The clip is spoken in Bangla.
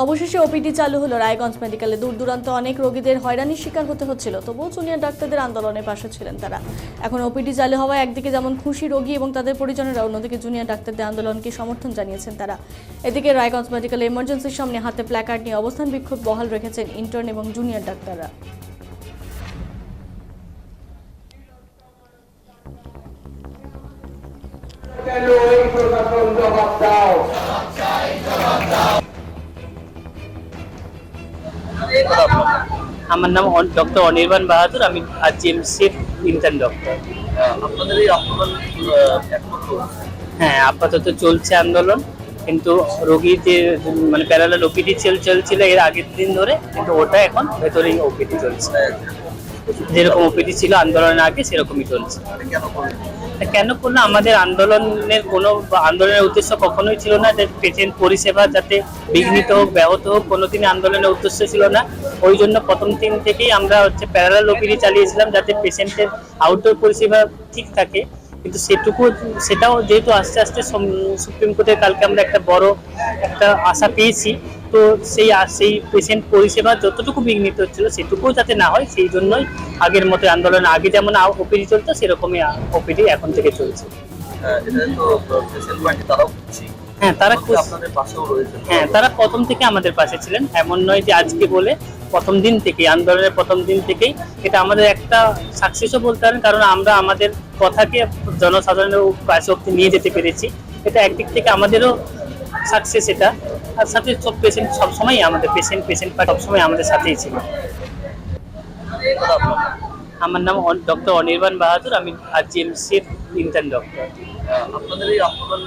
অবশেষে ওপিডি চালু হলো রায়গঞ্জ মেডিকেলে। দূর দূরান্ত অনেক রোগীদের হয়রানির শিকার হতে হচ্ছিল, তবুও জুনিয়র ডাক্তারদের আন্দোলনের পাশে ছিলেন তারা। এখন ওপিডি চালু হওয়ায় একদিকে যেমন খুশি রোগী এবং তাদের পরিজনেরা, অন্যদিকে জুনিয়র ডাক্তারদের আন্দোলনকে সমর্থন জানিয়েছেন তারা। এদিকে রায়গঞ্জ মেডিকেলে এমার্জেন্সির সামনে হাতে প্ল্যাকার্ড নিয়ে অবস্থান বিক্ষোভ বহাল রেখেছেন ইন্টার্ন এবং জুনিয়র ডাক্তাররা। আমার নাম ডক্টর অনির্বাণ বাহাদুর, আমি আরজিএমসির ইন্টার্ন ডক্টর। আপনাদের এই আন্দোলন এখনো চলছে? হ্যাঁ, আপাতত চলছে আন্দোলন, কিন্তু রোগীর যে মানে প্যারালাল ওপিডি চলছিল এর আগের দিন ধরে, কিন্তু ওটা এখন ভেতরেই ওপিডি চলছে। যেরকম ওপিডি ছিল আন্দোলনের আগে সেরকমই চলছে। কেন করলো? আমাদের আন্দোলনের আন্দোলনের উদ্দেশ্য কখনোই ছিল না যে পেশেন্ট পরিষেবা যাতে বিঘ্নিত হোক, ব্যাহত হোক, কোনোদিনই আন্দোলনের উদ্দেশ্য ছিল না। ওই জন্য প্রথম দিন থেকেই আমরা প্যারালাল ওপিডি চালিয়েছিলাম যাতে পেশেন্টের আউটডোর পরিষেবা ঠিক থাকে। কিন্তু সেটাও যেহেতু আস্তে আস্তে সুপ্রিম কোর্টের কালকে আমরা একটা বড় আশা পেয়েছি, তো সেই পেশেন্ট পরিষেবা যতটুকু বিঘ্নিত হচ্ছিল সেটুকুও যাতে না হয়, সেই জন্যই আগের মতো আন্দোলন, আগে যেমন ওপিডি চলতো সেরকমই ওপিডি এখন থেকে চলছে। হ্যাঁ, তারা প্রথম থেকে আমাদের পাশে ছিলেন, এমন নয় যে আজকে বলে। প্রথম দিন থেকেই, আন্দোলনের প্রথম দিন থেকেই এটা আমাদের একটা সাকসেসও বলতে পারেন, কারণ আমরা আমাদের কথাকে জনসাধারণের কাছে অব্দি নিয়ে যেতে পেরেছি। এটা একদিক থেকে আমাদেরও সাকসেস এটা। আর সাথে সব পেশেন্ট সবসময় আমাদের সবসময় আমাদের সাথেই ছিল। আমার নাম ডক্টর অনির্বাণ বাহাদুর, আমি আরজিএমসির ইন্টার্ন ডক্টর। আপনাদের এই আন্দোলন